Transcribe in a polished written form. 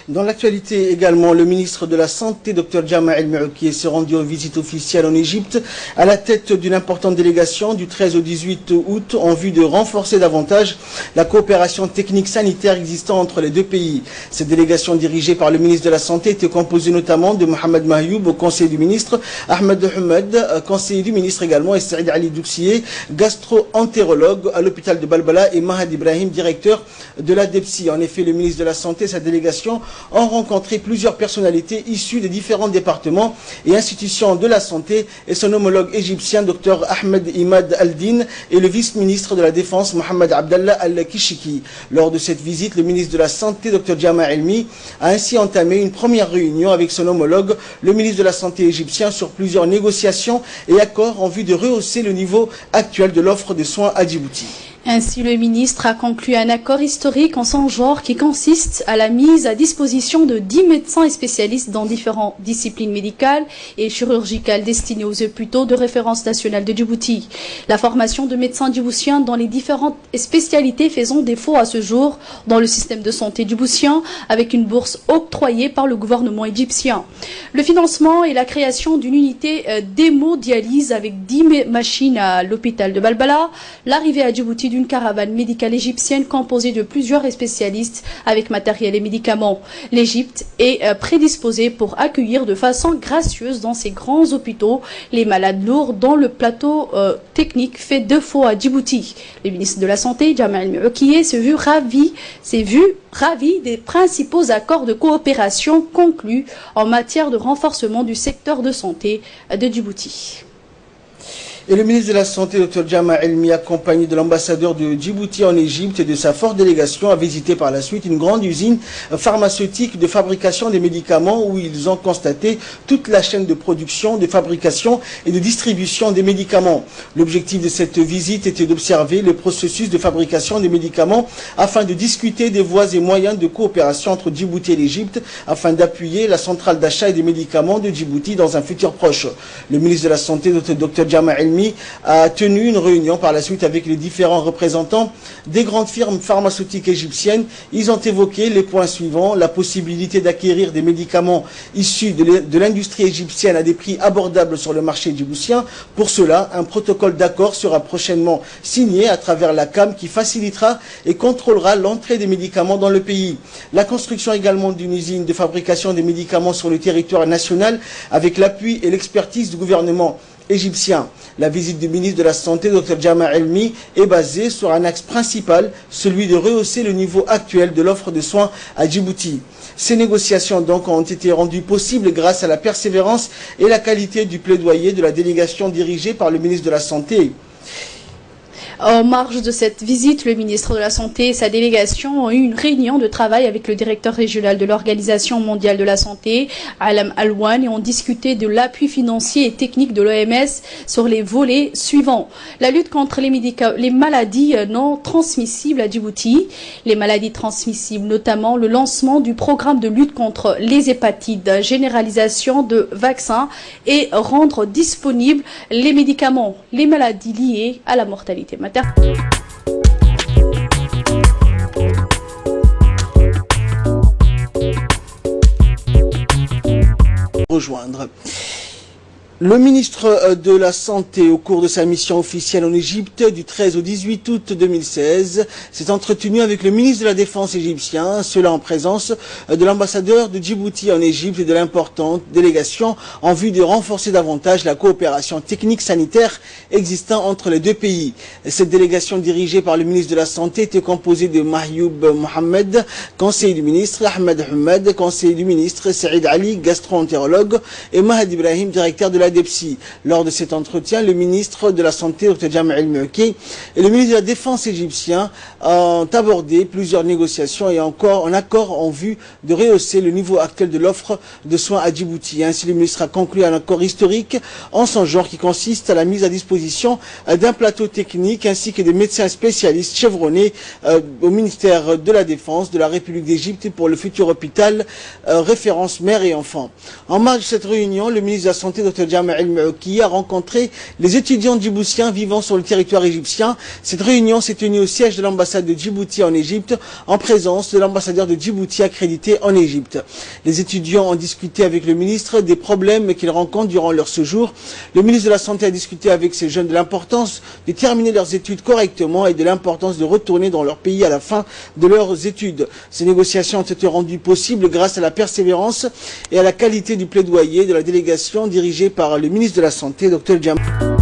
Dans l'actualité également, le ministre de la Santé, Dr Jama El-Merouki, s'est rendu en visite officielle en Égypte à la tête d'une importante délégation du 13 au 18 août en vue de renforcer davantage la coopération technique sanitaire existant entre les deux pays. Cette délégation dirigée par le ministre de la Santé était composée notamment de Mohamed Mahyoub, conseiller du ministre, Ahmed Hamed, conseiller du ministre également, et Saïd Ali Douxier, gastro-entérologue à l'hôpital de Balbala, et Mahad Ibrahim, directeur de la DEPSI. En effet, le ministre de la Santé et sa délégation ont rencontré plusieurs personnalités issues des différents départements et institutions de la santé et son homologue égyptien, Dr Ahmed Imad Al-Din, et le vice-ministre de la Défense, Mohamed Abdallah Al-Kishiki. Lors de cette visite, le ministre de la Santé, Dr Jama Elmi, a ainsi entamé une première réunion avec son homologue, le ministre de la Santé égyptien, sur plusieurs négociations et accords en vue de rehausser le niveau actuel de l'offre de soins à Djibouti. Ainsi, le ministre a conclu un accord historique en son genre qui consiste à la mise à disposition de 10 médecins et spécialistes dans différentes disciplines médicales et chirurgicales destinées aux hôpitaux de référence nationale de Djibouti. La formation de médecins djiboutiens dans les différentes spécialités faisant défaut à ce jour dans le système de santé djiboutien avec une bourse octroyée par le gouvernement égyptien. Le financement et la création d'une unité d'hémodialyse avec 10 machines à l'hôpital de Balbala, l'arrivée à Djibouti d'une caravane médicale égyptienne composée de plusieurs spécialistes avec matériel et médicaments. L'Égypte est prédisposée pour accueillir de façon gracieuse dans ses grands hôpitaux les malades lourds dont le plateau technique fait défaut à Djibouti. Le ministre de la Santé, Jama El-Merouki, s'est vu ravi des principaux accords de coopération conclus en matière de renforcement du secteur de santé de Djibouti. Et le ministre de la Santé, Dr Jama Elmi, accompagné de l'ambassadeur de Djibouti en Égypte et de sa forte délégation, a visité par la suite une grande usine pharmaceutique de fabrication des médicaments où ils ont constaté toute la chaîne de production, de fabrication et de distribution des médicaments. L'objectif de cette visite était d'observer le processus de fabrication des médicaments afin de discuter des voies et moyens de coopération entre Djibouti et l'Égypte afin d'appuyer la centrale d'achat et des médicaments de Djibouti dans un futur proche. Le ministre de la Santé, Dr Jama Elmi, a tenu une réunion par la suite avec les différents représentants des grandes firmes pharmaceutiques égyptiennes. Ils ont évoqué les points suivants: la possibilité d'acquérir des médicaments issus de l'industrie égyptienne à des prix abordables sur le marché djiboutien. Pour cela, un protocole d'accord sera prochainement signé à travers la CAM qui facilitera et contrôlera l'entrée des médicaments dans le pays. La construction également d'une usine de fabrication des médicaments sur le territoire national avec l'appui et l'expertise du gouvernement égyptien. La visite du ministre de la Santé, Dr Jama Elmi, est basée sur un axe principal, celui de rehausser le niveau actuel de l'offre de soins à Djibouti. Ces négociations donc ont été rendues possibles grâce à la persévérance et la qualité du plaidoyer de la délégation dirigée par le ministre de la Santé. En marge de cette visite, le ministre de la Santé et sa délégation ont eu une réunion de travail avec le directeur régional de l'Organisation mondiale de la santé, Alam Alwan, et ont discuté de l'appui financier et technique de l'OMS sur les volets suivants. La lutte contre les maladies non transmissibles à Djibouti, les maladies transmissibles, notamment le lancement du programme de lutte contre les hépatites, généralisation de vaccins et rendre disponibles les médicaments, les maladies liées à la mortalité maternelle. Rejoindre. Le ministre de la Santé, au cours de sa mission officielle en Égypte du 13 au 18 août 2016, s'est entretenu avec le ministre de la Défense égyptien, cela en présence de l'ambassadeur de Djibouti en Égypte et de l'importante délégation en vue de renforcer davantage la coopération technique sanitaire existant entre les deux pays. Cette délégation dirigée par le ministre de la Santé était composée de Mahyoub Mohamed, conseiller du ministre, Ahmed Hamed, conseiller du ministre, Saïd Ali, gastro-entérologue, et Mahad Ibrahim, directeur de la DEPSI. Lors de cet entretien, le ministre de la Santé, Dr Jama El-Merouki, et le ministre de la Défense égyptien ont abordé plusieurs négociations et encore un accord en vue de rehausser le niveau actuel de l'offre de soins à Djibouti. Ainsi, le ministre a conclu un accord historique en son genre qui consiste à la mise à disposition d'un plateau technique ainsi que des médecins spécialistes chevronnés au ministère de la Défense de la République d'Égypte pour le futur hôpital référence mère et enfant. En marge de cette réunion, le ministre de la Santé, Dr Jamaa El Maouki a rencontré les étudiants djiboutiens vivant sur le territoire égyptien. Cette réunion s'est tenue au siège de l'ambassade de Djibouti en Égypte, en présence de l'ambassadeur de Djibouti accrédité en Égypte. Les étudiants ont discuté avec le ministre des problèmes qu'ils rencontrent durant leur séjour. Le ministre de la Santé a discuté avec ces jeunes de l'importance de terminer leurs études correctement et de l'importance de retourner dans leur pays à la fin de leurs études. Ces négociations ont été rendues possibles grâce à la persévérance et à la qualité du plaidoyer de la délégation dirigée par le ministre de la Santé, Dr Jamaa.